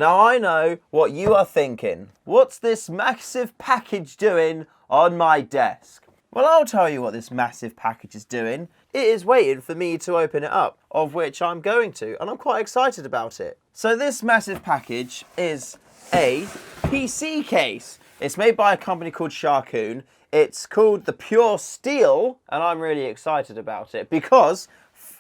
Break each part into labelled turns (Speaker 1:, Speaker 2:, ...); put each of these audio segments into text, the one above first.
Speaker 1: Now I know what you are thinking. What's this massive package doing on my desk? Well, I'll tell you what this massive package is doing. It is waiting for me to open it up, of which I'm going to, and I'm quite excited about it. So this massive package is a PC case. It's made by a company called Sharkoon. It's called the Pure Steel, and I'm really excited about it because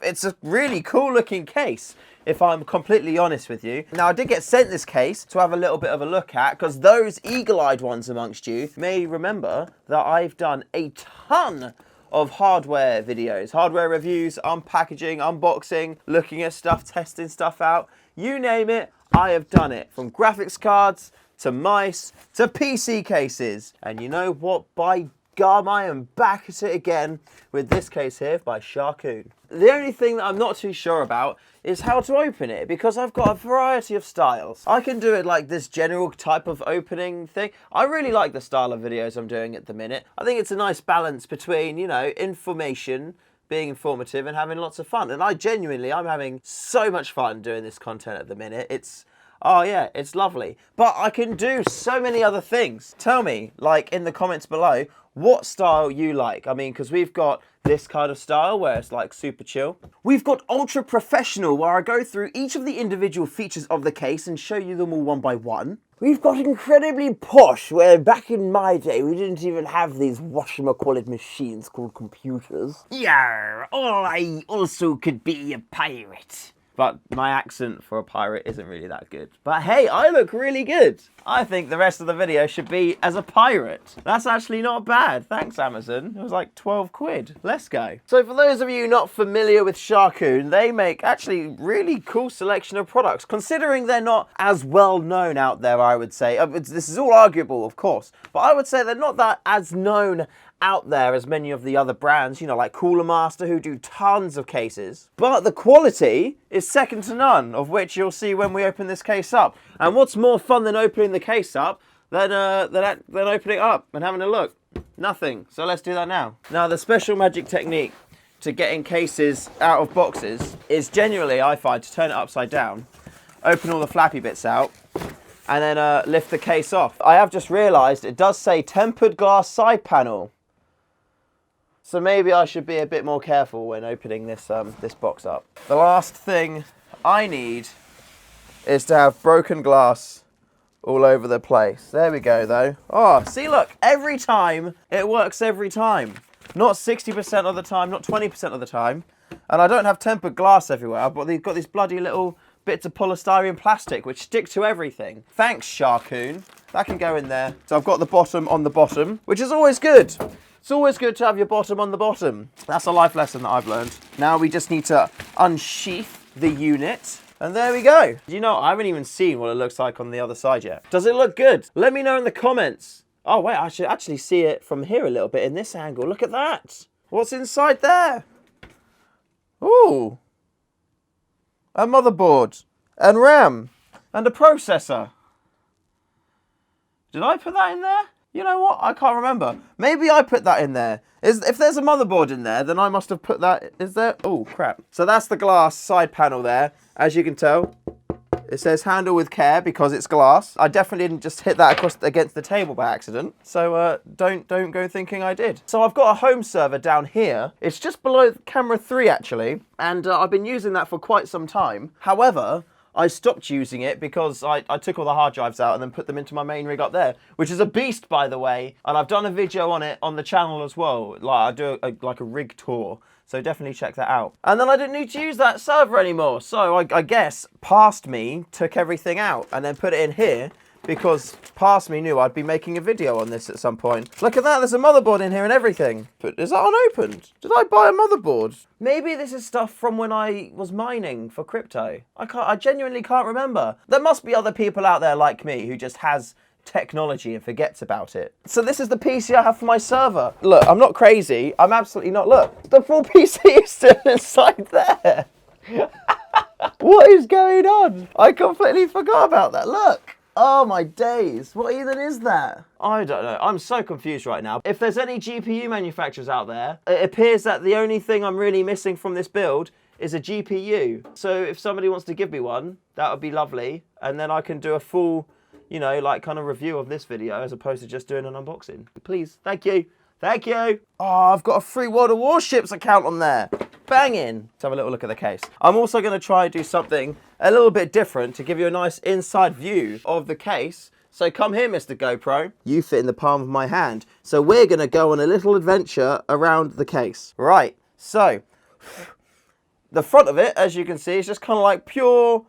Speaker 1: it's a really cool looking case, if I'm completely honest with you. Now, I did get sent this case to have a little bit of a look at, because those eagle-eyed ones amongst you may remember that I've done a ton of hardware videos, hardware reviews, unpackaging, unboxing, looking at stuff, testing stuff out. You name it, I have done it. From graphics cards, to mice, to PC cases. And you know what? By gum, I am back at it again with this case here by Sharkoon. The only thing that I'm not too sure about is how to open it, because I've got a variety of styles. I can do it like this general type of opening thing. I really like the style of videos I'm doing at the minute. I think it's a nice balance between, you know, information, being informative and having lots of fun. And I'm having so much fun doing this content at the minute. Oh yeah, it's lovely. But I can do so many other things. Tell me, like in the comments below, what style you like. I mean, because we've got this kind of style where it's like super chill. We've got ultra professional, where I go through each of the individual features of the case and show you them all one by one. We've got incredibly posh, where back in my day, we didn't even have these whatchamacallit machines called computers. Yeah, or I also could be a pirate. But my accent for a pirate isn't really that good. But hey, I look really good. I think the rest of the video should be as a pirate. That's actually not bad. Thanks, Amazon. It was like 12 quid. Let's go. So for those of you not familiar with Sharkoon, they make actually really cool selection of products, considering they're not as well known out there, I would say. This is all arguable, of course, but I would say they're not that as known out there as many of the other brands, you know, like Cooler Master, who do tons of cases. But the quality is second to none, of which you'll see when we open this case up. And what's more fun than opening the case up than opening it up and having a look? Nothing. So let's do that now. Now, the special magic technique to getting cases out of boxes is generally, I find, to turn it upside down, open all the flappy bits out, and then lift the case off. I have just realised it does say tempered glass side panel. So maybe I should be a bit more careful when opening this this box up. The last thing I need is to have broken glass all over the place. There we go, though. Oh, see, look, every time, it works every time. Not 60% of the time, not 20% of the time. And I don't have tempered glass everywhere, but they've got these bloody little bits of polystyrene plastic which stick to everything. Thanks, Sharkoon. That can go in there. So I've got the bottom on the bottom, which is always good. It's always good to have your bottom on the bottom. That's a life lesson that I've learned. Now we just need to unsheath the unit. And there we go. You know, I haven't even seen what it looks like on the other side yet. Does it look good? Let me know in the comments. Oh, wait, I should actually see it from here a little bit in this angle. Look at that. What's inside there? Ooh. A motherboard and RAM and a processor. Did I put that in there? You know what? I can't remember. Maybe I put that in there. If there's a motherboard in there, then I must have put that. Is there? Oh, crap. So that's the glass side panel there. As you can tell, it says handle with care because it's glass. I definitely didn't just hit that against the table by accident. So don't go thinking I did. So I've got a home server down here. It's just below camera 3 actually. And I've been using that for quite some time. However, I stopped using it because I took all the hard drives out and then put them into my main rig up there, which is a beast, by the way. And I've done a video on it on the channel as well. Like I do a rig tour, so definitely check that out. And then I didn't need to use that server anymore. So I guess Past Me took everything out and then put it in here because Past Me knew I'd be making a video on this at some point. Look at that, there's a motherboard in here and everything. But is that unopened? Did I buy a motherboard? Maybe this is stuff from when I was mining for crypto. I genuinely can't remember. There must be other people out there like me who just has technology and forgets about it. So this is the PC I have for my server. Look, I'm not crazy. I'm absolutely not. Look, the full PC is still inside there. What is going on? I completely forgot about that. Look. Oh my days, what even is that? I don't know, I'm so confused right now. If there's any GPU manufacturers out there, it appears that the only thing I'm really missing from this build is a GPU. So if somebody wants to give me one, that would be lovely. And then I can do a full, you know, like kind of review of this video as opposed to just doing an unboxing. Please, thank you. Thank you. Oh, I've got a free World of Warships account on there. Banging. Let's have a little look at the case. I'm also going to try and do something a little bit different to give you a nice inside view of the case. So come here, Mr. GoPro. You fit in the palm of my hand. So we're going to go on a little adventure around the case. Right, so the front of it, as you can see, is just kind of like pure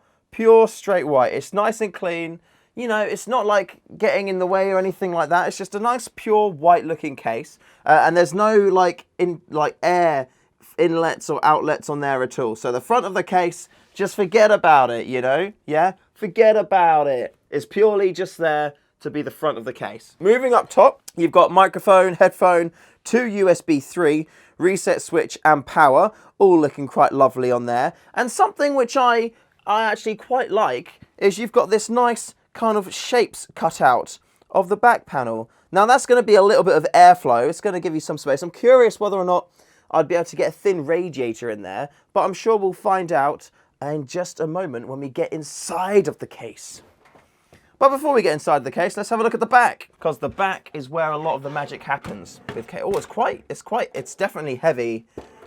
Speaker 1: straight white. It's nice and clean. You know, it's not like getting in the way or anything like that. It's just a nice pure white looking case. And there's no like air inlets or outlets on there at all. So the front of the case, just forget about it, you know? Yeah, forget about it. It's purely just there to be the front of the case. Moving up top, you've got microphone, headphone, 2 USB 3, reset switch and power, all looking quite lovely on there. And something which I actually quite like is you've got this nice kind of shapes cut out of the back panel. Now that's going to be a little bit of airflow. It's going to give you some space. I'm curious whether or not I'd be able to get a thin radiator in there, but I'm sure we'll find out in just a moment when we get inside of the case. But before we get inside the case, let's have a look at the back, because the back is where a lot of the magic happens. Oh, it's definitely heavy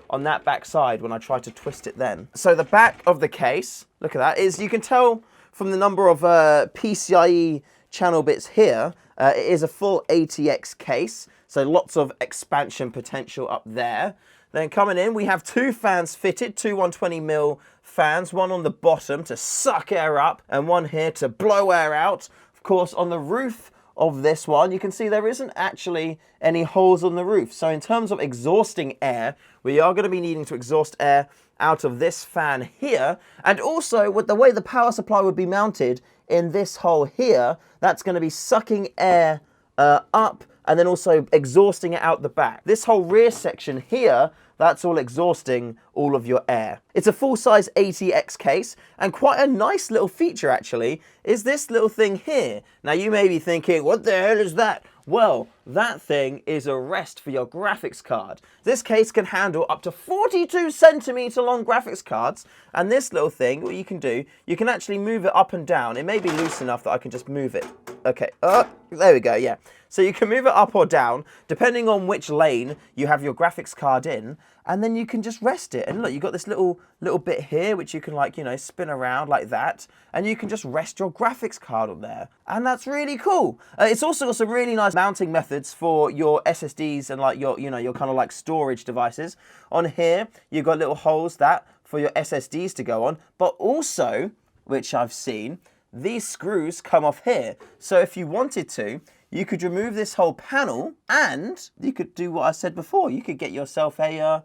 Speaker 1: on that back side when I try to twist it then. So the back of the case, look at that, is, you can tell from the number of PCIe channel bits here, it is a full ATX case, so lots of expansion potential up there. Then coming in, we have 2 fans fitted, 2 120mm fans, one on the bottom to suck air up and one here to blow air out. Of course, on the roof of this one, you can see there isn't actually any holes on the roof. So in terms of exhausting air, we are going to be needing to exhaust air out of this fan here. And also with the way the power supply would be mounted in this hole here, that's going to be sucking air up and then also exhausting it out the back. This whole rear section here, that's all exhausting all of your air. It's a full-size ATX case, and quite a nice little feature actually is this little thing here. Now you may be thinking, what the hell is that? Well, that thing is a rest for your graphics card. This case can handle up to 42 centimeter long graphics cards, and this little thing, what you can do, you can actually move it up and down. It may be loose enough that I can just move it. Okay, there we go, yeah. So you can move it up or down, depending on which lane you have your graphics card in, and then you can just rest it. And look, you've got this little bit here, which you can, like, you know, spin around like that, and you can just rest your graphics card on there. And that's really cool. It's also got some really nice mounting methods for your SSDs and like your, you know, your kind of like storage devices. On here, you've got little holes for your SSDs to go on, but also, which I've seen, these screws come off here. So if you wanted to, you could remove this whole panel and you could do what I said before. You could get yourself a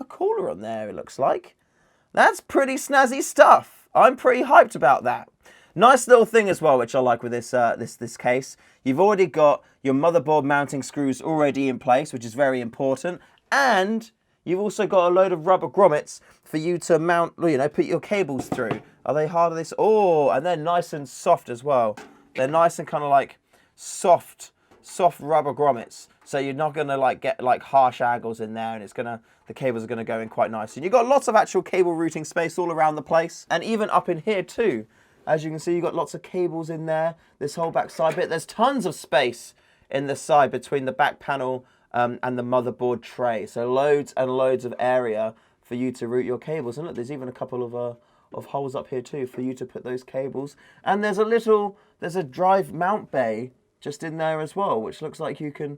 Speaker 1: cooler on there, it looks like. That's pretty snazzy stuff. I'm pretty hyped about that. Nice little thing as well, which I like with this this case. You've already got your motherboard mounting screws already in place, which is very important. And you've also got a load of rubber grommets for you to mount, you know, put your cables through. Are they hard on this? Oh, and they're nice and soft as well. They're nice and kind of like soft rubber grommets. So you're not gonna like get like harsh angles in there, and the cables are gonna go in quite nice. And you've got lots of actual cable routing space all around the place, and even up in here too. As you can see, you've got lots of cables in there. This whole back side bit, there's tons of space in the side between the back panel and the motherboard tray. So loads and loads of area for you to route your cables. And look, there's even a couple of holes up here too for you to put those cables. And there's a drive mount bay just in there as well, which looks like you can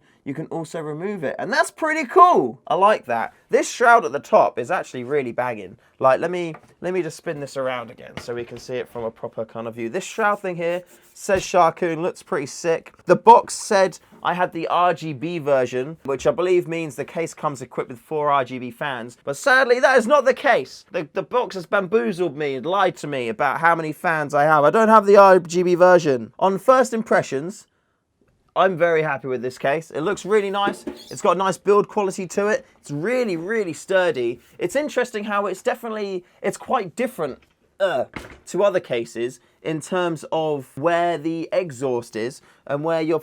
Speaker 1: also remove it. And that's pretty cool. I like that. This shroud at the top is actually really banging. Like, let me just spin this around again so we can see it from a proper kind of view. This shroud thing here says Sharkoon, looks pretty sick. The box said I had the RGB version, which I believe means the case comes equipped with 4 RGB fans. But sadly, that is not the case. The box has bamboozled me and lied to me about how many fans I have. I don't have the RGB version. On first impressions, I'm very happy with this case. It looks really nice. It's got a nice build quality to it. It's really, really sturdy. It's interesting how it's quite different to other cases in terms of where the exhaust is and where your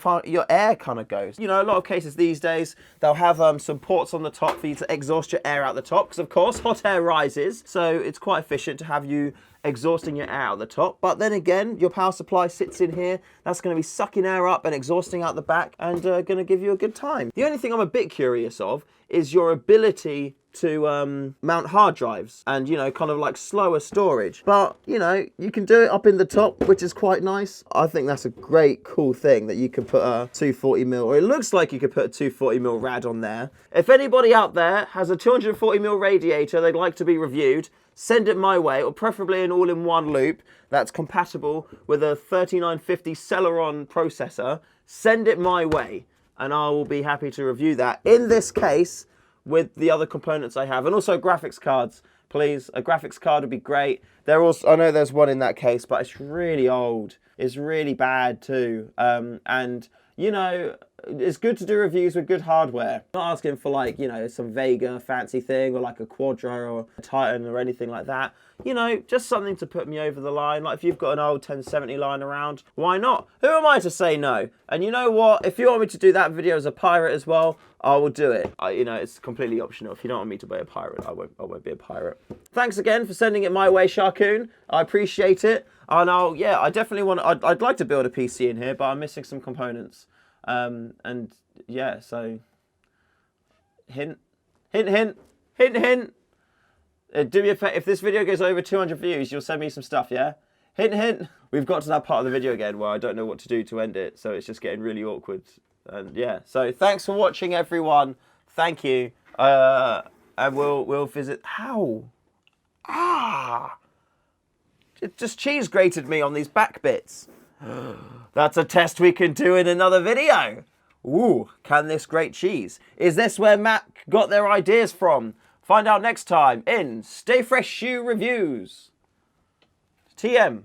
Speaker 1: air kind of goes. You know, a lot of cases these days, they'll have some ports on the top for you to exhaust your air out the top, because of course, hot air rises, so it's quite efficient to have you exhausting your air out the top. But then again, your power supply sits in here. That's going to be sucking air up and exhausting out the back, and going to give you a good time. The only thing I'm a bit curious of is your ability to mount hard drives and, you know, kind of like slower storage. But, you know, you can do it up in the top, which is quite nice. I think that's a great, cool thing that you can put a 240mm, or it looks like you could put a 240mm rad on there. If anybody out there has a 240mm radiator they'd like to be reviewed, send it my way, or preferably an all-in-one loop that's compatible with a 3950 Celeron processor. Send it my way, and I will be happy to review that. In this case, with the other components I have, and also graphics cards, please. A graphics card would be great. They're also, I know there's one in that case, but it's really old. It's really bad too. And you know, it's good to do reviews with good hardware. I'm not asking for, like, you know, some Vega fancy thing, or like a Quadro or a Titan or anything like that. You know, just something to put me over the line. Like if you've got an old 1070 lying around, why not? Who am I to say no? And you know what? If you want me to do that video as a pirate as well, I will do it. You know, it's completely optional. If you don't want me to be a pirate, I won't be a pirate. Thanks again for sending it my way, Sharkoon. I appreciate it. And I definitely want. I'd like to build a PC in here, but I'm missing some components. And yeah, so hint. Do me a favor, if this video goes over 200 views, you'll send me some stuff, yeah? Hint. We've got to that part of the video again where I don't know what to do to end it, so it's just getting really awkward. And yeah, so thanks for watching, everyone. Thank you. And we'll visit. How? It just cheese grated me on these back bits. That's a test we can do in another video. Ooh, can this grate cheese? Is this where Mac got their ideas from? Find out next time in StayFreshShoe Reviews. TM.